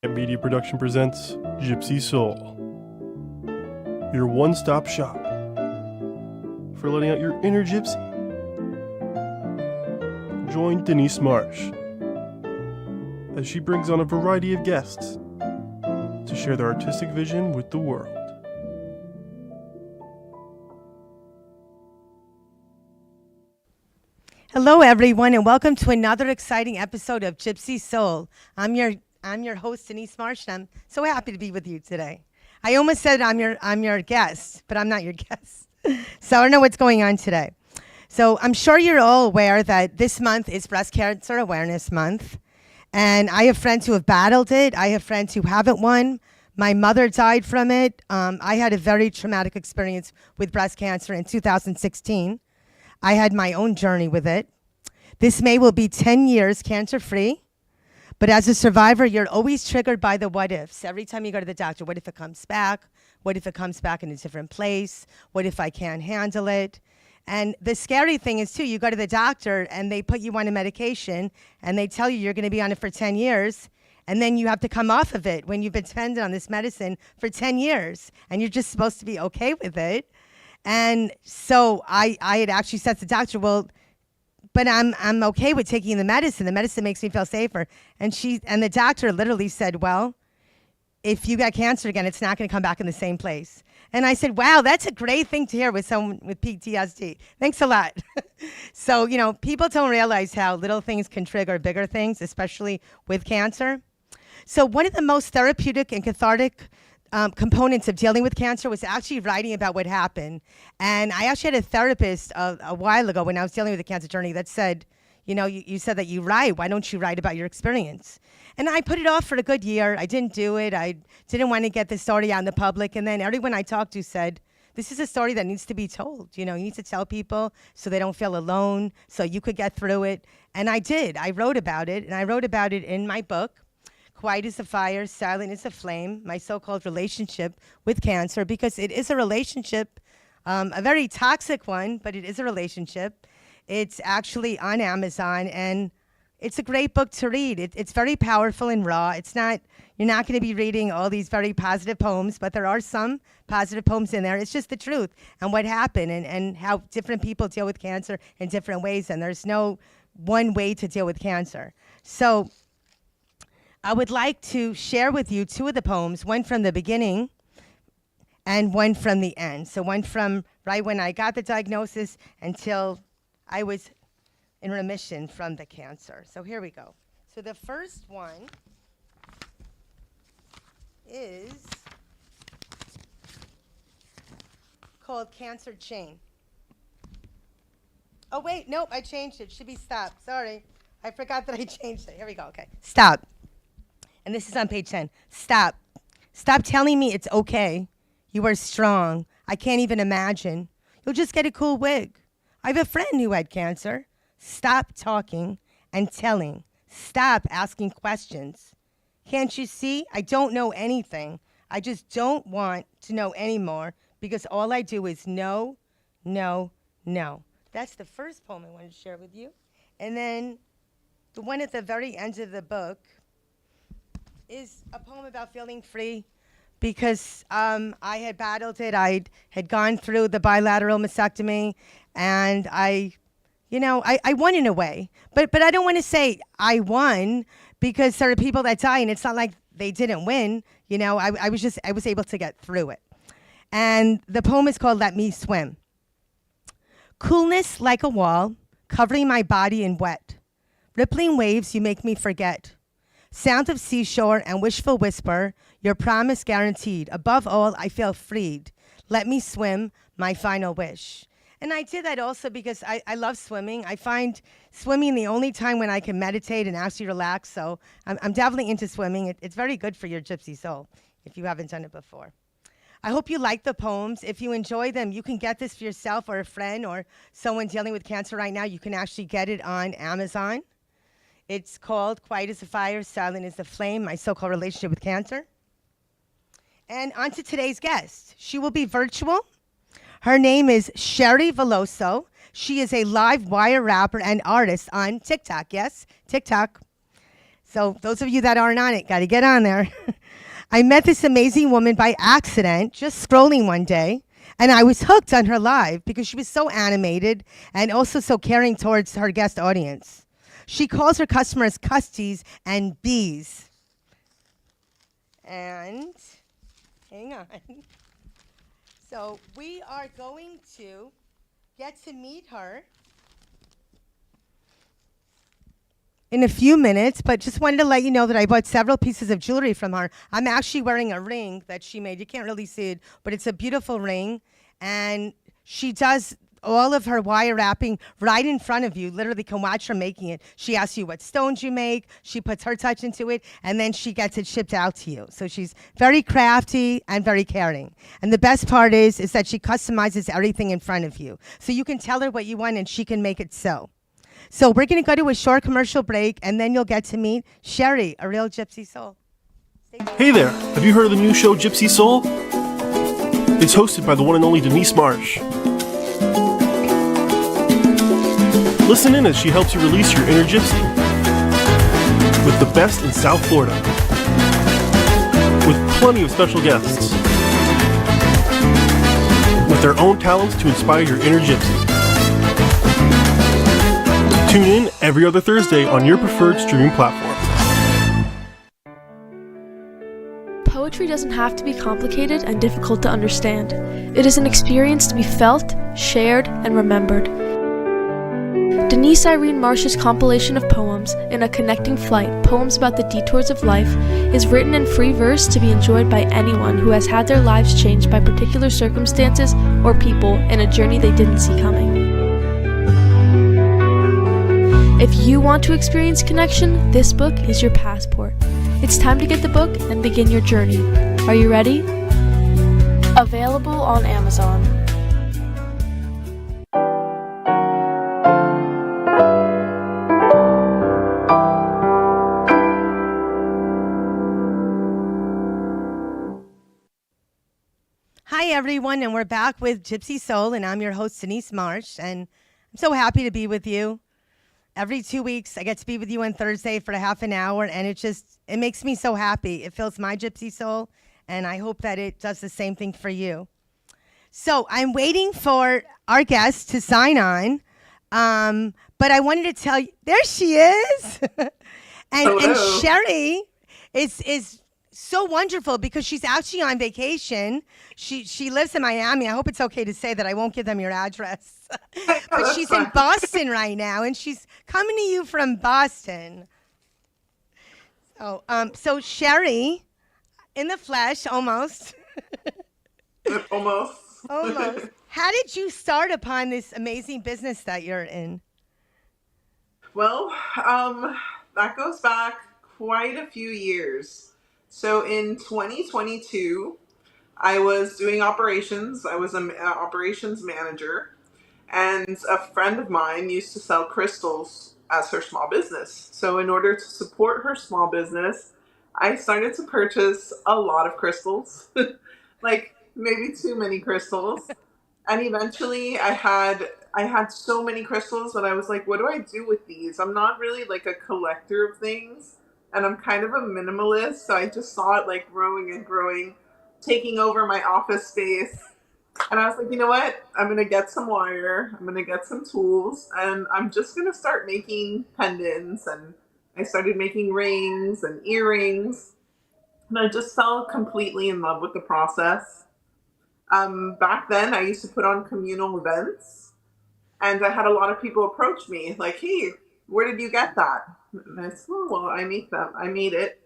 Media Production presents Gypsy Soul, your one-stop shop for letting out your inner gypsy. Join Denise Marsh as she brings on a variety of guests to share their artistic vision with the world. Hello, everyone, and welcome to another exciting episode of Gypsy Soul. I'm your host, Denise Marsh, and I'm so happy to be with you today. I almost said I'm your guest, but I'm not your guest. So I don't know what's going on today. So I'm sure you're all aware that this month is Breast Cancer Awareness Month, and I have friends who have battled it. I have friends who haven't won. My mother died from it. I had a very traumatic experience with breast cancer in 2016. I had my own journey with it. This May will be 10 years cancer-free. But as a survivor, you're always triggered by the what ifs. Every time you go to the doctor, what if it comes back? What if it comes back in a different place? What if I can't handle it? And the scary thing is, too, you go to the doctor and they put you on a medication and they tell you you're going to be on it for 10 years. And then you have to come off of it when you've been dependent on this medicine for 10 years. And you're just supposed to be okay with it. And so I had actually said to the doctor, well, but I'm okay with taking the medicine. The medicine makes me feel safer. And the doctor literally said, well, if you got cancer again, it's not going to come back in the same place. And I said, wow, that's a great thing to hear with someone with PTSD. Thanks a lot. So, people don't realize how little things can trigger bigger things, especially with cancer. So one of the most therapeutic and cathartic components of dealing with cancer was actually writing about what happened. And I actually had a therapist a while ago when I was dealing with a cancer journey that said, you said that you write. Why don't you write about your experience? And I put it off for a good year. I didn't do it. I didn't want to get the story out in the public. And then everyone I talked to said, this is a story that needs to be told. You need to tell people so they don't feel alone, so you could get through it. And I did. I wrote about it. And I wrote about it in my book, Quiet as a Fire, Silent as a Flame, my so-called relationship with cancer, because it is a relationship, a very toxic one, but it is a relationship. It's actually on Amazon, and it's a great book to read. It's very powerful and raw. You're not going to be reading all these very positive poems, but there are some positive poems in there. It's just the truth and what happened and how different people deal with cancer in different ways, and there's no one way to deal with cancer. So I would like to share with you two of the poems, one from the beginning and one from the end. So one from right when I got the diagnosis until I was in remission from the cancer. So here we go. So the first one is called Cancer Chain. Oh, wait, nope, I changed it. Should be stop. Sorry. I forgot that I changed it. Here we go. Okay. Stop. And this is on page 10. Stop. Stop telling me it's okay. You are strong. I can't even imagine. You'll just get a cool wig. I have a friend who had cancer. Stop talking and telling. Stop asking questions. Can't you see? I don't know anything. I just don't want to know anymore because all I do is no, no, no. That's the first poem I wanted to share with you. And then the one at the very end of the book is a poem about feeling free because I had battled it. I had gone through the bilateral mastectomy, and I won in a way. But I don't want to say I won because there are people that die, and it's not like they didn't win. I was able to get through it. And the poem is called Let Me Swim. Coolness like a wall, covering my body in wet. Rippling waves, you make me forget. Sound of seashore and wishful whisper, your promise guaranteed. Above all, I feel freed. Let me swim, my final wish. And I did that also because I love swimming. I find swimming the only time when I can meditate and actually relax. So I'm definitely into swimming. It's very good for your gypsy soul if you haven't done it before. I hope you like the poems. If you enjoy them, you can get this for yourself or a friend or someone dealing with cancer right now. You can actually get it on Amazon. It's called Quiet as a Fire, Silent as a Flame, my so-called relationship with cancer. And on to today's guest. She will be virtual. Her name is Sherry Velozo. She is a live wire rapper and artist on TikTok. Yes, TikTok. So those of you that aren't on it, got to get on there. I met this amazing woman by accident, just scrolling one day, and I was hooked on her live because she was so animated and also so caring towards her guest audience. She calls her customers custies and bees. And hang on. So we are going to get to meet her in a few minutes, but just wanted to let you know that I bought several pieces of jewelry from her. I'm actually wearing a ring that she made. You can't really see it, but it's a beautiful ring. And she does all of her wire wrapping right in front of you. Literally can watch her making it. She asks you what stones you make. She puts her touch into it, and then she gets it shipped out to you. So she's very crafty and very caring. And the best part is that she customizes everything in front of you. So you can tell her what you want, and she can make it so. So we're going to go to a short commercial break, and then you'll get to meet Sherry, a real Gypsy Soul. Hey there, have you heard of the new show Gypsy Soul? It's hosted by the one and only Denise Marsh. Listen in as she helps you release your inner gypsy with the best in South Florida, with plenty of special guests with their own talents to inspire your inner gypsy. Tune in every other Thursday on your preferred streaming platform. Poetry doesn't have to be complicated and difficult to understand. It is an experience to be felt, shared, and remembered. Denise Irene Marsh's compilation of poems, In a Connecting Flight, Poems About the Detours of Life, is written in free verse to be enjoyed by anyone who has had their lives changed by particular circumstances or people in a journey they didn't see coming. If you want to experience connection, this book is your passport. It's time to get the book and begin your journey. Are you ready? Available on Amazon. Hi, everyone, and we're back with Gypsy Soul, and I'm your host, Denise Marsh, and I'm so happy to be with you. Every 2 weeks, I get to be with you on Thursday for a half an hour, and it makes me so happy. It fills my Gypsy soul, and I hope that it does the same thing for you. So I'm waiting for our guest to sign on, but I wanted to tell you, there she is. and Sherry is so wonderful because she's actually on vacation. She lives in Miami. I hope it's okay to say that. I won't give them your address. But she's in Boston right now, and she's coming to you from Boston. So Sherry, in the flesh, almost. Almost. Almost. How did you start upon this amazing business that you're in? Well, that goes back quite a few years. So in 2022, I was doing operations. I was an operations manager. And a friend of mine used to sell crystals as her small business. So in order to support her small business, I started to purchase a lot of crystals, like maybe too many crystals. And eventually I had so many crystals that I was like, what do I do with these? I'm not really like a collector of things, and I'm kind of a minimalist. So I just saw it like growing and growing, taking over my office space. And I was like, you know what? I'm going to get some wire. I'm going to get some tools. And I'm just going to start making pendants. And I started making rings and earrings. And I just fell completely in love with the process. Back then, I used to put on communal events. And I had a lot of people approach me like, hey, where did you get that? And I said, oh, well, I make them. I made it.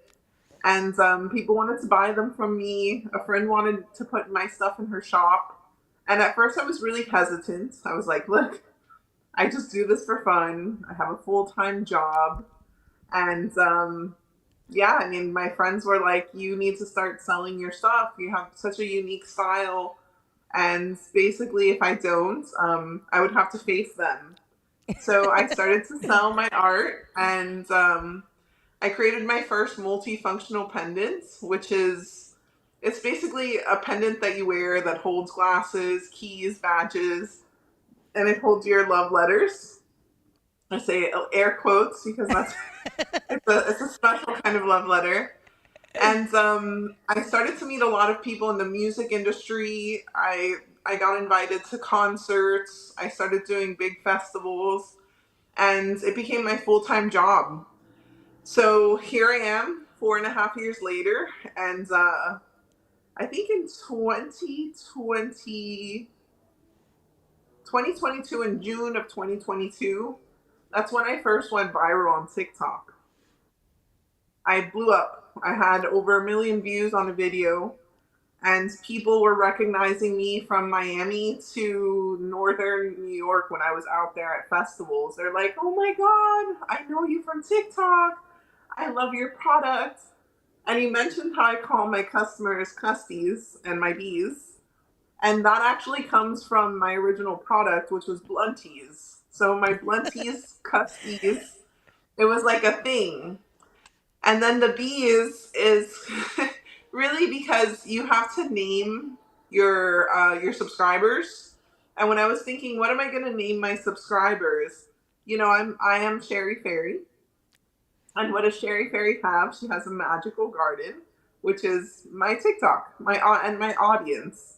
And people wanted to buy them from me. A friend wanted to put my stuff in her shop. And at first I was really hesitant. I was like, look, I just do this for fun. I have a full-time job. And yeah, I mean, my friends were like, you need to start selling your stuff. You have such a unique style. And basically, if I don't, I would have to face them. So I started to sell my art, and I created my first multifunctional pendant, which is, it's basically a pendant that you wear that holds glasses, keys, badges, and it holds your love letters. I say air quotes because that's it's a special kind of love letter. And I started to meet a lot of people in the music industry. I got invited to concerts. I started doing big festivals, and it became my full-time job. So here I am, 4.5 years later, and I think in 2022, in June of 2022, that's when I first went viral on TikTok. I blew up. I had over 1 million views on a video, and people were recognizing me from Miami to northern New York when I was out there at festivals. They're like, "Oh my God, I know you from TikTok. I love your product." And you mentioned how I call my customers custies and my bees. And that actually comes from my original product, which was blunties. So my blunties, custies, it was like a thing. And then the bees is really because you have to name your subscribers. And when I was thinking, what am I going to name my subscribers? I am Sherry Fairy. And what does Sherry Fairy have? She has a magical garden, which is my TikTok, and my audience.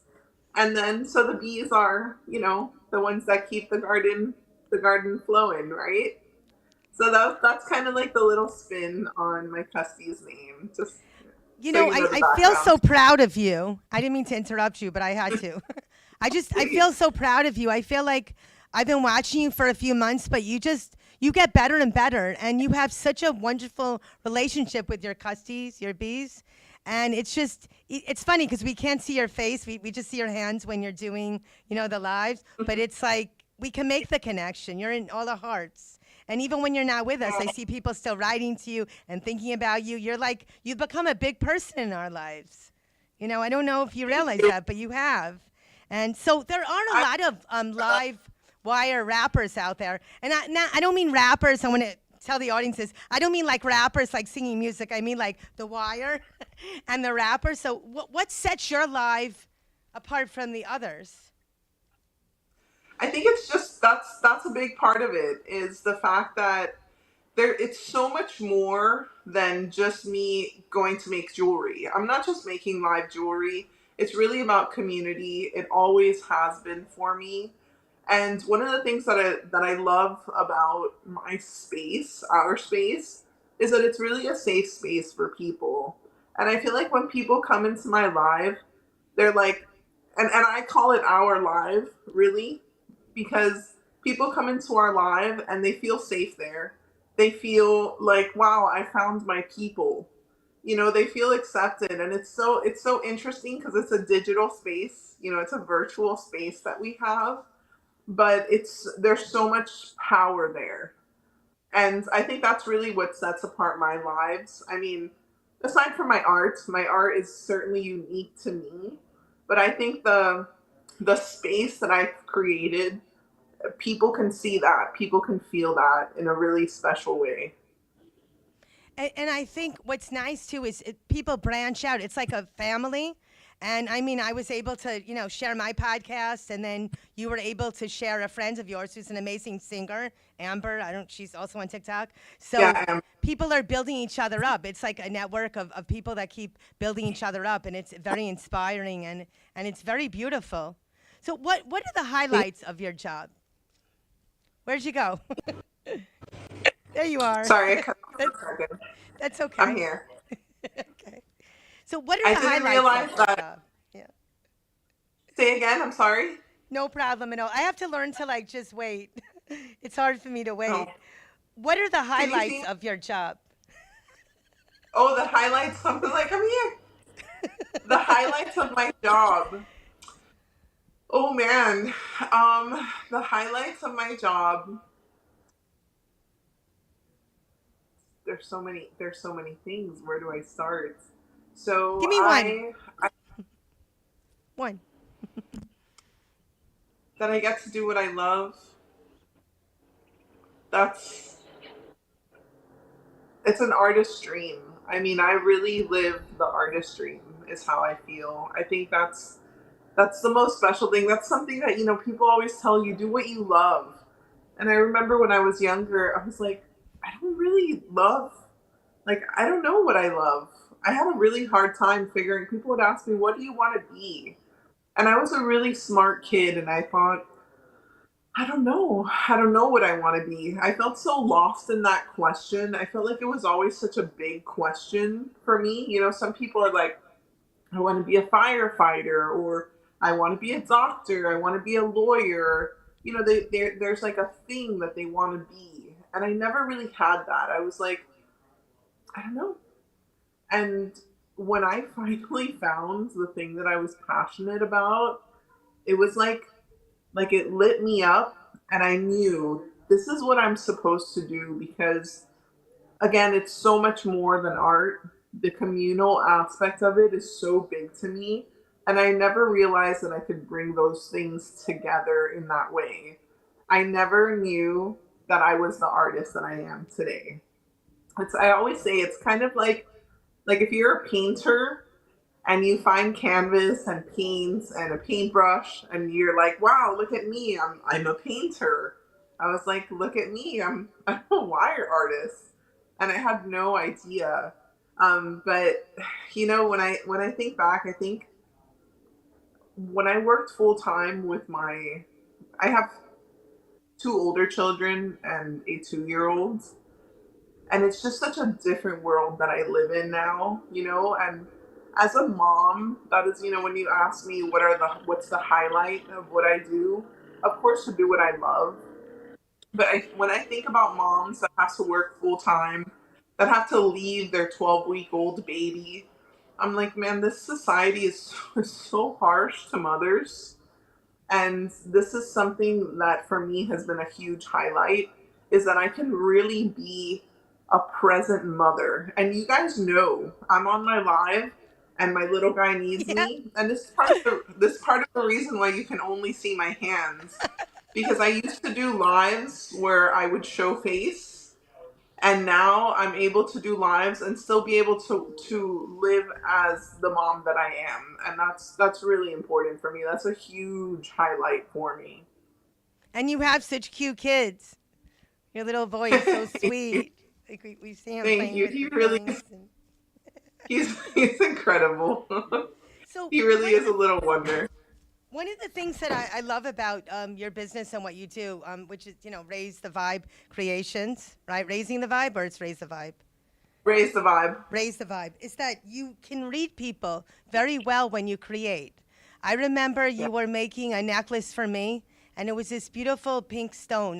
And then so the bees are, the ones that keep the garden flowing, right? So that's kind of like the little spin on my custie's name, just You so know, you know the I feel background. so proud of you. I didn't mean to interrupt you, but I had to. I feel so proud of you. I feel like I've been watching you for a few months, but you get better and better, and you have such a wonderful relationship with your custies, your bees. And it's funny because we can't see your face. We just see your hands when you're doing, the lives, but it's like we can make the connection. You're in all the hearts. And even when you're not with us, I see people still writing to you and thinking about you. You've become a big person in our lives. I don't know if you realize that, but you have. And so there aren't a lot of live wire rappers out there. And I don't mean rappers. I want to tell the audiences, I don't mean like rappers like singing music. I mean like the wire and the rappers. So what sets your live apart from the others? I think it's just that's a big part of it is the fact that it's so much more than just me going to make jewelry. I'm not just making live jewelry. It's really about community. It always has been for me. And one of the things that I love about my space, our space, is that it's really a safe space for people. And I feel like when people come into my live, they're like, and I call it our live, really, because people come into our live and they feel safe there. They feel like, wow, I found my people. They feel accepted, and it's so interesting because it's a digital space. It's a virtual space that we have, but there's so much power there. And I think that's really what sets apart my lives. I mean, aside from my art is certainly unique to me, but I think the space that I've created, people can see that, people can feel that in a really special way. And I think what's nice too is people branch out. It's like a family. And I mean, I was able to, share my podcast, and then you were able to share a friend of yours who's an amazing singer, Amber. She's also on TikTok. So Yeah, people are building each other up. It's like a network of people that keep building each other up, and it's very inspiring and it's very beautiful. So what are the highlights of your job? Where'd you go? There you are. sorry, I cut off for a second. That's okay. I'm here. Okay. So what are I the didn't highlights realize of your that. job? Yeah. Say again, I'm sorry. No problem at all. I have to learn to just wait. It's hard for me to Oh. wait. What are the Can you highlights see? of your job? Oh, the highlights, something like, I'm here. The highlights of my job. Oh man. The highlights of my job. There's so many things. Where do I start? So Give me one. One. that I get to do what I love. That's it's an artist's dream. I mean, I really live the artist dream is how I feel. I think that's the most special thing. That's something that, people always tell you, do what you love. And I remember when I was younger, I was like, I don't really love, like, I don't know what I love. I had a really hard time figuring, people would ask me, what do you want to be? And I was a really smart kid, and I thought, I don't know. I don't know what I want to be. I felt so lost in that question. I felt like it was always such a big question for me. You know, some people are like, I want to be a firefighter, or I want to be a doctor, I want to be a lawyer. You know, there's like a thing that they want to be. And I never really had that. I was like, I don't know. And when I finally found the thing that I was passionate about, it was like it lit me up, and I knew this is what I'm supposed to do, because again, it's so much more than art. The communal aspect of it is so big to me, and I never realized that I could bring those things together in that way. I never knew that I was the artist that I am today. I always say it's kind of like if you're a painter and you find canvas and paints and a paintbrush, and you're like, wow, look at me, I'm a painter. I was like, look at me, I'm a wire artist. And I had no idea. But you know, when I think back, I think when I worked full time with I have two older children and a 2-year old, and it's just such a different world that I live in now, you know. And as a mom, that is, you know, when you ask me what's the highlight of what I do, of course, to do what I love. But when I think about moms that have to work full time, that have to leave their 12-week-old baby, I'm like, man, this society is so harsh to mothers. And this is something that for me has been a huge highlight, is that I can really be a present mother. And you guys know I'm on my live, and my little guy needs Yeah. me. And this part of the reason why you can only see my hands, because I used to do lives where I would show face, and now I'm able to do lives and still be able to live as the mom that I am. And that's really important for me. That's a huge highlight for me. And you have such cute kids. Your little boy is so sweet. Like we see him Thank playing you. with He the really things. is. He's incredible. So He really is a little wonder. one of the things that I love about your business and what you do, which is, you know, Raise the Vibe Creations, right? Raising the Vibe, or it's Raise the Vibe? Raise the vibe. Raise the Vibe, is that you can read people very well when you create. I remember Yeah. you were making a necklace for me, and it was this beautiful pink stone.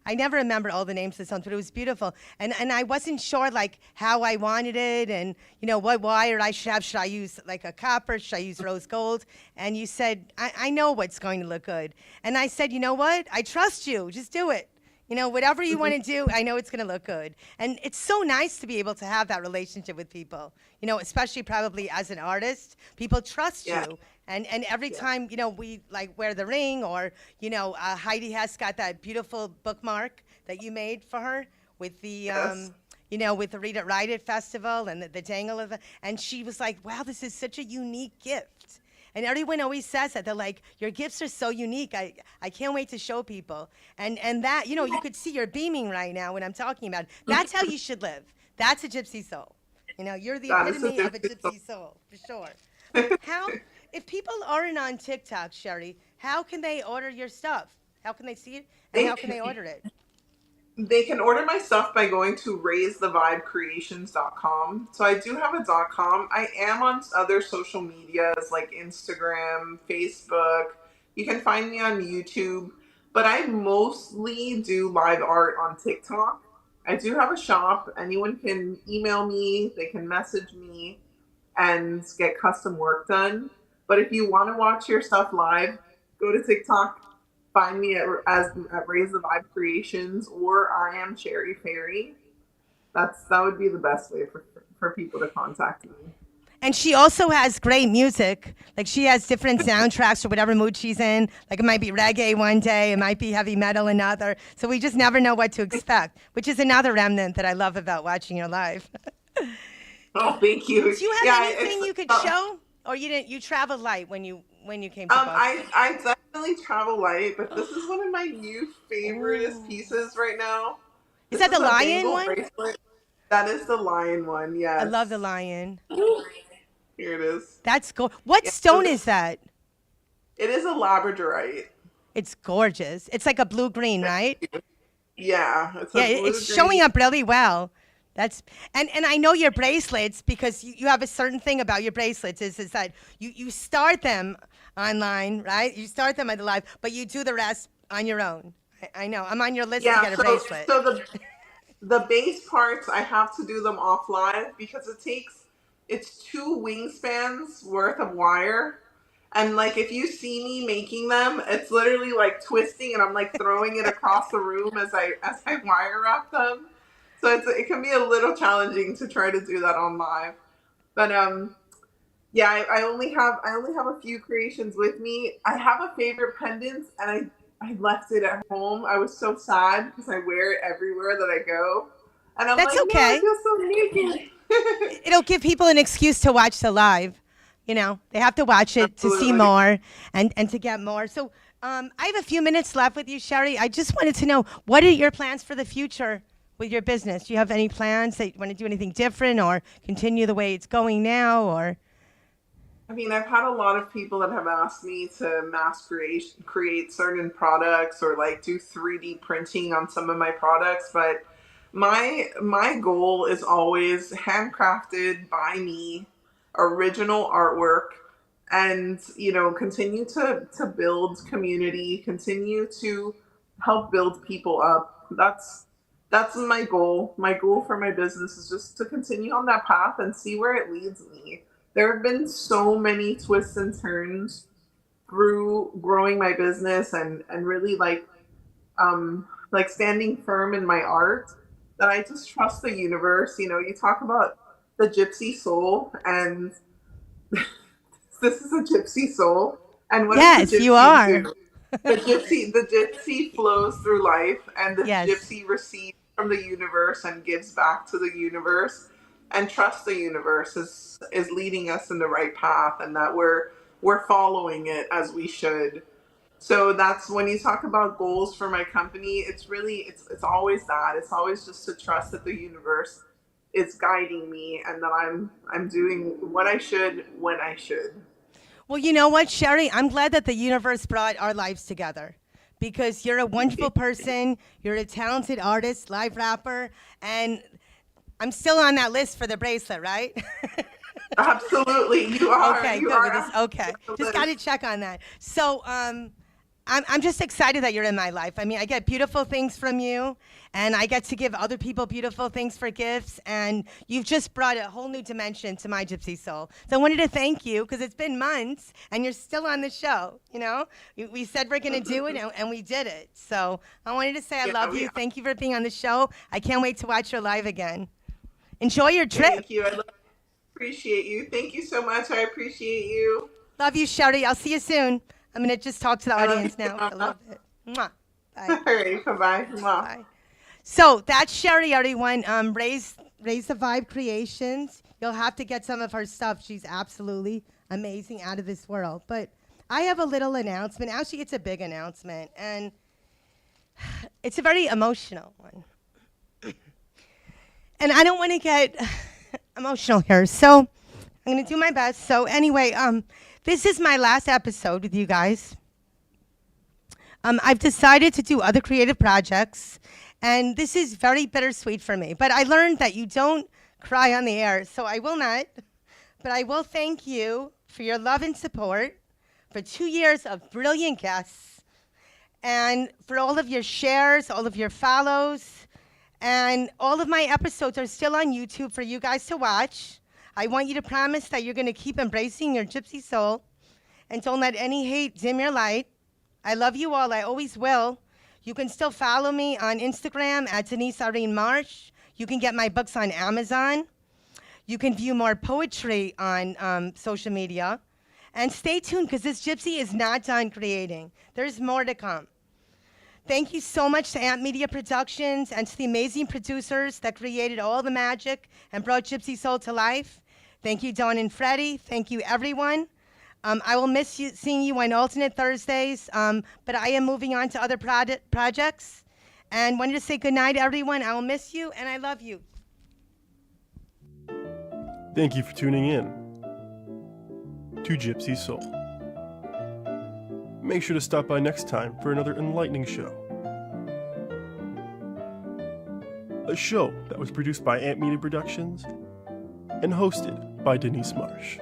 I never remember all the names of the stones, but it was beautiful. And I wasn't sure like how I wanted it, and you know what wire I should have. Should I use like a copper? Should I use rose gold? And you said, I know what's going to look good. And I said, you know what? I trust you. Just do it. You know, whatever you want to do, I know it's going to look good. And it's so nice to be able to have that relationship with people, you know, especially probably as an artist. People trust Yeah. you. And every time, you know, we like wear the ring, or, you know, Heidi has got that beautiful bookmark that you made for her with the, Yes. you know, with the Read It, Write It festival and the dangle of it. And she was like, wow, this is such a unique gift. And everyone always says that. They're like, your gifts are so unique. I can't wait to show people. And that, you know, you could see you're beaming right now when I'm talking about it. That's how you should live. That's a gypsy soul. You know, you're the That is a epitome of a gypsy soul. gypsy soul, for sure. How, if people aren't on TikTok, Sherry, how can they order your stuff? How can they see it? And They how can they order it? They can order my stuff by going to raisethevibecreations.com. So I do have a .com. I am on other social medias like Instagram, Facebook. You can find me on YouTube, but I mostly do live art on TikTok. I do have a shop. Anyone can email me, they can message me and get custom work done. But if you want to watch your stuff live, go to TikTok. Find me at Raise the Vibe Creations, or I am Cherry Fairy. That would be the best way for people to contact me. And she also has great music. Like she has different soundtracks for whatever mood she's in. Like it might be reggae one day, it might be heavy metal another. So we just never know what to expect, which is another remnant that I love about watching your live. Oh, thank you. Do you have anything you could show, or you didn't? You traveled light when you came to Boston. I definitely travel light, but this is one of my new favoriteest pieces right now. Is This that is the a lion bangle one? bracelet. That is the lion one, I love the yes. lion. Here it is. That's what Yeah, so stone is that? it is a labradorite. It's gorgeous. It's like a blue-green, right? Yeah, it's a Yeah, it's blue showing green. up really well. That's and I know your bracelets because you have a certain thing about your bracelets is that you start them online, right? You start them at the live, but you do the rest on your own. I know. I'm on your list to Yeah, get a so bracelet. so the base parts I have to do them off live because it's 2 wingspans worth of wire. And like if you see me making them, it's literally like twisting and I'm like throwing it across the room as I wire wrap them. So it can be a little challenging to try to do that on live. But yeah, I only have a few creations with me. I have a favorite pendant and I left it at home. I was so sad because I wear it everywhere that I go. And I'm That's like, no, I okay. feel so naked. It'll give people an excuse to watch the live. You know, they have to watch it to see Absolutely. more and to get more. So I have a few minutes left with you, Sherry. I just wanted to know, what are your plans for the future with your business? Do you have any plans that you want to do anything different or continue the way it's going now? Or I mean, I've had a lot of people that have asked me to create certain products or like do 3D printing on some of my products, but my goal is always handcrafted by me, original artwork, and continue to build community, continue to help build people up. That's my goal. My goal for my business is just to continue on that path and see where it leads me. There have been so many twists and turns through growing my business and really like standing firm in my art that I just trust the universe. You talk about the Gypsy Soul, and this is a Gypsy Soul. And what does yes, the you Gypsy are. do? The gypsy flows through life, and the Yes. gypsy receives from the universe and gives back to the universe, and trust the universe is leading us in the right path, and that we're following it as we should. So that's when you talk about goals for my company. It's always that. It's always just to trust that the universe is guiding me, and that I'm doing what I should when I should. Well, you know what, Sherry? I'm glad that the universe brought our lives together because you're a wonderful person. You're a talented artist, live rapper, and I'm still on that list for the bracelet, right? Absolutely, you are. Okay, You good. are. Okay, just got to check on that. So, I'm just excited that you're in my life. I mean, I get beautiful things from you, and I get to give other people beautiful things for gifts. And you've just brought a whole new dimension to my Gypsy Soul. So I wanted to thank you because it's been months, and you're still on the show. You know, we said we're going to do it, and we did it. So I wanted to say I love you. Thank you for being on the show. I can't wait to watch your live again. Enjoy your trip. Thank you. Appreciate you. Thank you so much. I appreciate you. Love you, Sherry. I'll see you soon. I'm going to just talk to the I love audience you. now for a little bit. Mwah. Bye. All right. Bye-bye. Mwah. Bye. So that's Sherry, everyone. Raise the Vibe Creations. You'll have to get some of her stuff. She's absolutely amazing, out of this world. But I have a little announcement. Actually, it's a big announcement, and it's a very emotional one. And I don't want to get emotional here, so I'm going to do my best. So anyway, this is my last episode with you guys. I've decided to do other creative projects, and this is very bittersweet for me. But I learned that you don't cry on the air, so I will not. But I will thank you for your love and support, for 2 years of brilliant guests, and for all of your shares, all of your follows, and all of my episodes are still on YouTube for you guys to watch. I want you to promise that you're going to keep embracing your Gypsy Soul and don't let any hate dim your light. I love you all. I always will. You can still follow me on Instagram at Denise Marsh. You can get my books on Amazon. You can view more poetry on social media. And stay tuned because this Gypsy is not done creating. There's more to come. Thank you so much to Amp Media Productions and to the amazing producers that created all the magic and brought Gypsy Soul to life. Thank you, Dawn and Freddie. Thank you, everyone. I will miss seeing you on alternate Thursdays, but I am moving on to other projects. And wanted to say goodnight, everyone. I will miss you, and I love you. Thank you for tuning in to Gypsy Soul. Make sure to stop by next time for another enlightening show. A show that was produced by Ant Media Productions and hosted by Denise Marsh.